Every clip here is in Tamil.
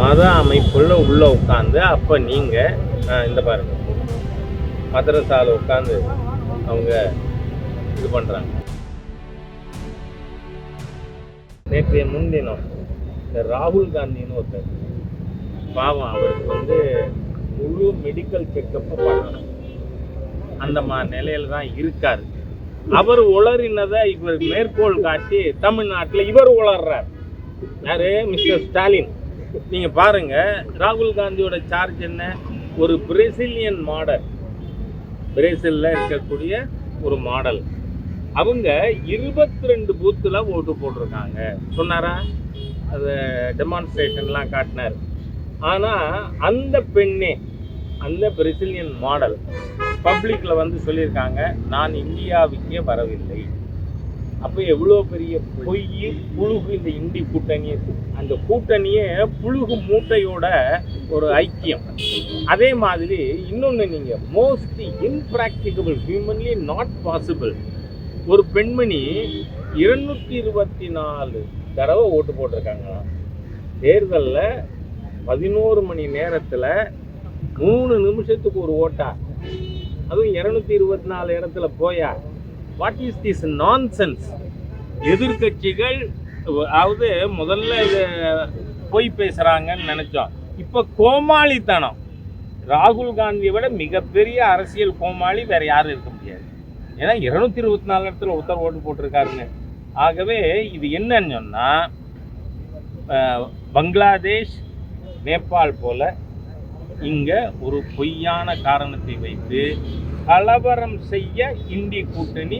மத அமைப்புள்ள உள்ளே உட்காந்து அப்போ நீங்கள் இந்த பாருங்க மதரசாவில் உட்காந்து அவங்க இது பண்ணுறாங்க. நேற்றைய முன்தினம் இந்த ராகுல் காந்தின்னு ஒருத்தர் பாவம், அவருக்கு முழு மெடிக்கல் செக்கப்பு பண்ணணும், அந்த நிலையில தான் இருக்காரு. அவர் உளறினதை இவர் மேற்கோள் காட்டி தமிழ்நாட்டில் இவர் உளர்றார். யாரு? மிஸ்டர் ஸ்டாலின். நீங்க பாருங்க, ராகுல் காந்தியோட சார்ஜ் என்ன? ஒரு பிரேசிலியன் மாடல், பிரேசில்ல இருக்கக்கூடிய ஒரு மாடல். அவங்க 22 பூத்துல ஓட்டு போட்டிருக்காங்க சொன்னாரா? அதை டெமான்ஸ்ட்ரேஷன்லாம் காட்டினார். ஆனால் அந்த பெண்ணே, அந்த பிரேசிலியன் மாடல் பப்ளிக்கில் சொல்லியிருக்காங்க, நான் இந்தியாவுக்கே வரவில்லை. அப்போ எவ்வளோ பெரிய பொய் புழுகு இந்த இந்தி கூட்டணி. அந்த கூட்டணியே புழுகு மூட்டையோட ஒரு ஐக்கியம். அதே மாதிரி இன்னொன்று, நீங்கள் மோஸ்ட் இம்ப்ராக்டிகபிள், ஹியூமன்லி நாட் பாசிபிள். ஒரு பெண்மணி 224 தடவை ஓட்டு போட்டிருக்காங்களாம். தேர்தலில் 11 மணி நேரத்தில் 3 நிமிஷத்துக்கு ஒரு ஓட்டா, அதுவும் 224 இடத்துல போயா? What is this nonsense? எதிர்கட்சிகள் அதாவது முதல்ல இதை பொய் பேசுகிறாங்கன்னு நினச்சோம், இப்போ கோமாளித்தனம். ராகுல் காந்தியை விட மிகப்பெரிய அரசியல் கோமாளி வேறு யாரும் இருக்க முடியாது. ஏன்னா 224 இடத்துல ஒருத்தர் ஓட்டு போட்டிருக்காருங்க. ஆகவே இது என்னன்னு சொன்னால், பங்களாதேஷ், நேபாள் போல இங்கே ஒரு பொய்யான காரணத்தை வைத்து கலவரம் செய்ய இந்திய கூட்டணி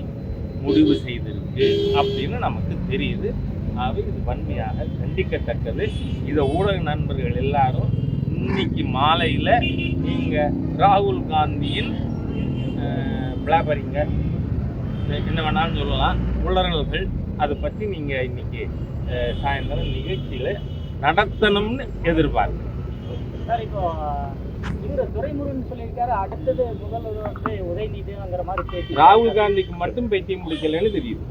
முடிவு செய்திருக்கு அப்படின்னு நமக்கு தெரியுது. ஆகவே இது வன்மையாக கண்டிக்கத்தக்கது. இதை ஊடக நண்பர்கள் எல்லாரும் இன்னைக்கு மாலையில் நீங்கள் ராகுல் காந்தியின் பிளாபரிங்க என்ன வேணாலும் சொல்லலாம், உளறல்கள், அதை பற்றி நீங்கள் இன்னைக்கு சாயந்தரம் நிகழ்ச்சியில் நடத்தணும்னு எதிர்பார்க்குறேன். சார், இப்போ இவர் துரைமுருகன் சொல்லியிருக்காரு, அடுத்தது முதல்வர் உதயநிதிங்கிற மாதிரி பேசி. ராகுல் காந்திக்கு மட்டும் பேச்சு முடிக்கலன்னு தெரியுது.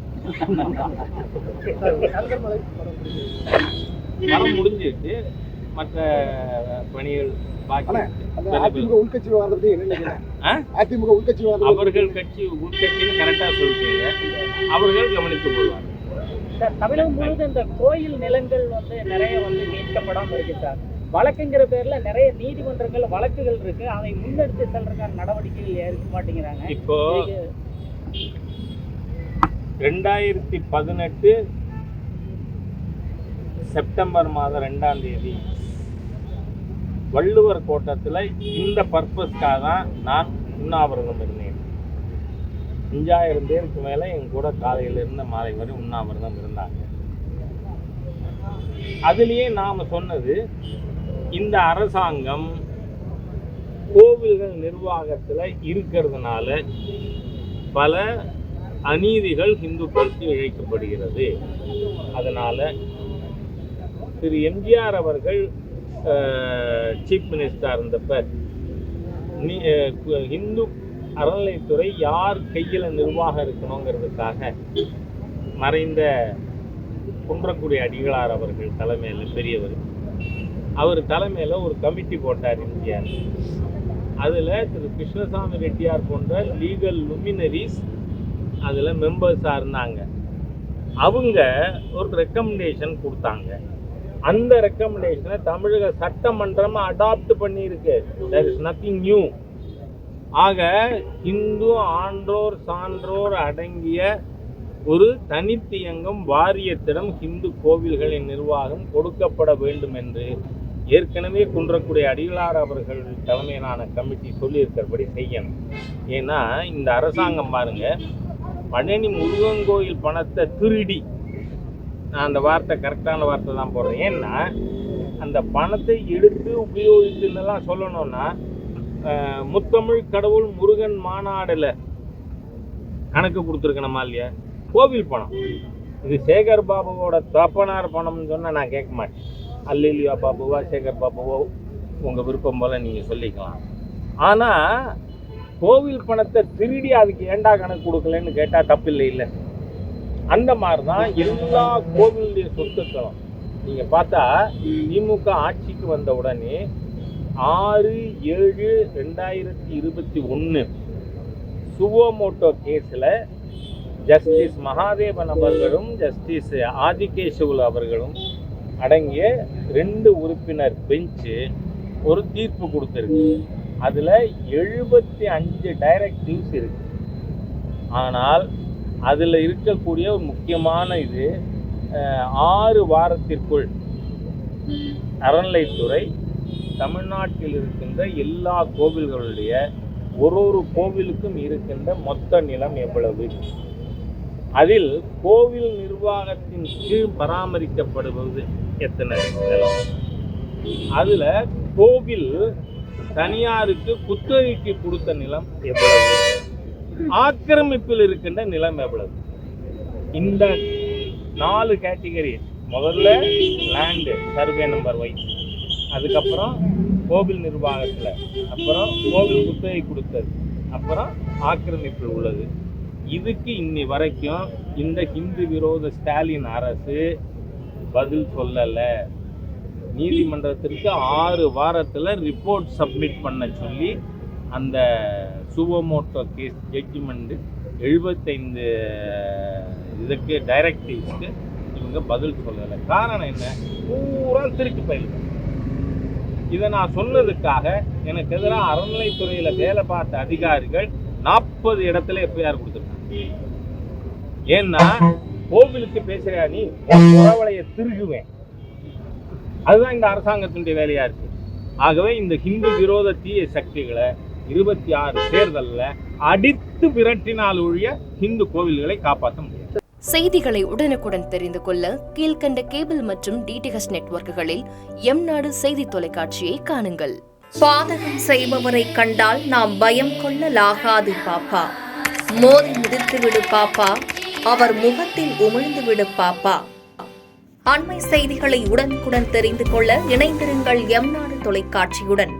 படம் முடிஞ்சிருச்சு, மற்ற பணிகள் அதிமுக உள்கட்சி அவர்கள் கட்சி உள்கட்சின்னு கரெக்டா சொல்லிட்டீங்க, அவர்கள் கவனித்துக் கொள்வார்கள். சார், தமிழகம் முழுவதும் இந்த கோயில் நிலங்கள் நிறைய மீட்கப்படாமல் இருக்கு சார். வழக்குங்கிற பேர்ல நிறைய நீதிமன்றங்கள் வழக்குகள் இருக்கு, அதை முன்னெடுத்து செல்றதுக்கான நடவடிக்கைகள் எடுக்க மாட்டேங்கிறாங்க. இப்போ 2018 செப்டம்பர் மாதம் 2ஆம் தேதி வள்ளுவர் கோட்டத்தில் இந்த பர்பஸ்க்காக தான் நான் உண்ணாவிரதம் இருந்தேன். 5000 பேருக்கு மேலே என் கூட காலையிலிருந்து மாலை வரை உண்ணாவிரதம் இருந்தாங்க. அதுலேயே நாம் சொன்னது, இந்த அரசாங்கம் கோவில்கள் நிர்வாகத்தில் இருக்கிறதுனால பல அநீதிகள் இந்துக்களுக்கு இழைக்கப்படுகிறது. அதனால் திரு எம்ஜிஆர் அவர்கள் சீஃப் மினிஸ்டர் இருந்தப்ப இந்து அறநிலைத்துறை யார் கையில் நிர்வாகம் இருக்கணுங்கிறதுக்காக மறைந்த குன்றக்குடி அடிகளார் அவர்கள் தலைமையில், பெரியவர், அவர் தலைமையில் ஒரு கமிட்டி போட்டார் எம்ஜிஆர். அதில் திரு கிருஷ்ணசாமி ரெட்டியார் போன்ற லீகல் லுமினரிஸ் அதில் மெம்பர்ஸாக இருந்தாங்க. அவங்க ஒரு ரெக்கமெண்டேஷன் கொடுத்தாங்க. அந்த ரெக்கமெண்டேஷனை தமிழக சட்டமன்றம் அடாப்ட் பண்ணியிருக்கு. There is nothing new. ஆக இந்து ஆன்றோர் சான்றோர் அடங்கிய ஒரு தனித்தியங்கம் வாரியத்திடம் இந்து கோவில்களின் நிர்வாகம் கொடுக்கப்பட வேண்டும் என்று ஏற்கனவே குன்றக்குடி அடிகளார் அவர்கள் தலைமையிலான கமிட்டி சொல்லியிருக்கிறபடி செய்யணும். ஏன்னா இந்த அரசாங்கம் பாருங்க, பழனி முருகன் கோயில் பணத்தை திருடி, நான் அந்த வார்த்தை கரெக்டான வார்த்தை தான் போடுறேன். ஏன்னா அந்த பணத்தை எடுத்து உபயோகித்துன்னெல்லாம் சொல்லணும்னா, முத்தமிழ் கடவுள் முருகன் மாநாடுல கணக்கு கொடுத்துருக்கணுமா இல்லையா? கோவில் பணம் இது. சேகர் பாபுவோட தப்பனார் பணம்னு சொன்னால் நான் கேட்க மாட்டேன். அல்லிலியா பாபுவா சேகர் பாபுவோ உங்கள் விருப்பம் போல் நீங்கள் சொல்லிக்கலாம். ஆனால் கோவில் பணத்தை திருடி அதுக்கு ஏண்டா கணக்கு கொடுக்கலன்னு கேட்டால் தப்பில்லை இல்லை. அந்த மாதிரி தான் எல்லா கோவிலுடைய சொத்துக்களும் நீங்க பார்த்தா திமுக ஆட்சிக்கு வந்த உடனே 6/7/2021 சுவோமோட்டோ கேஸ்ல ஜஸ்டிஸ் மகாதேவன் அவர்களும் ஜஸ்டிஸ் ஆதிகேசவுல் அவர்களும் அடங்கிய 2 உறுப்பினர் பெஞ்சு ஒரு தீர்ப்பு கொடுத்துருக்கு. அதுல 75 டைரக்டிவ்ஸ் இருக்கு. ஆனால் அதுல இருக்கக்கூடிய ஒரு முக்கியமான இது 6 வாரத்திற்குள் அறநிலைத்துறை தமிழ்நாட்டில் இருக்கின்ற எல்லா கோவில்களுடைய ஒரு கோவிலுக்கும் இருக்கின்ற மொத்த நிலம் எவ்வளவு, அதில் கோவில் நிர்வாகத்தின் கீழ் பராமரிக்கப்படுவது எத்தனை நிலம், அதுல கோவில் தனியாருக்கு குத்தகைக்கு கொடுத்த நிலம் எவ்வளவு, ஆக்கிரமிப்பில் இருக்கின்ற நிலம் எவ்வளவு. இந்த 4 கேட்டகரி, முதல்ல லேண்டு சர்வே நம்பர் வைஸ், அதுக்கப்புறம் கோவில் நிர்வாகத்தில், அப்புறம் கோவில் குத்தகை கொடுத்தது, அப்புறம் ஆக்கிரமிப்பில் உள்ளது. இதுக்கு இன்னி வரைக்கும் இந்த ஹிந்து விரோத ஸ்டாலின் அரசு பதில் சொல்லலை. நீதிமன்றத்திற்கு 6 வாரத்தில் ரிப்போர்ட் சப்மிட் பண்ண சொல்லி அந்த சுவோமோட்டோ கேஸ் ஜட்ஜ்மெண்ட் 75 இதுக்கு டைரக்டிவ்ஸ்க்கு இவங்க பதில் சொல்லலை. காரணம் என்ன? பூரா திருட்டு பயில்கள். இதை நான் சொன்னதுக்காக எனக்கு எதிராக அறநிலைத்துறையில் வேலை பார்த்த அதிகாரிகள் 40 இடத்துல எஃப்ஐஆர் கொடுத்துருக்காங்க. ஏன்னா கோவிலுக்கு பேசுறியா நீ, உறவலையை திருகுவேன். அதுதான் இந்த அரசாங்கத்தினுடைய வேலையா இருக்கு. ஆகவே இந்த ஹிந்து விரோத தீய சக்திகளை 26 தேர்தலில் அடித்து விரட்டினால் ஒழிய ஹிந்து கோவில்களை காப்பாற்ற முடியாது. செய்திகளை உடனுக்குடன் தெரிந்து கொள்ள கீழ்கண்ட கேபிள் மற்றும் டிடிஹெச் நெட்வொர்க்குகளில் எம்நாடு செய்தி தொலைக்காட்சியை காணுங்கள். பாதகம் செய்பவரை கண்டால் நாம் பயம் கொள்ளலாகாது பாப்பா. மோதி மிதித்து விடு பாப்பா, அவர் முகத்தில் உமிழ்ந்து விடு பாப்பா. அண்மை செய்திகளை உடனுக்குடன் தெரிந்து கொள்ள இணைந்திருங்கள் எம்நாடு தொலைக்காட்சியுடன்.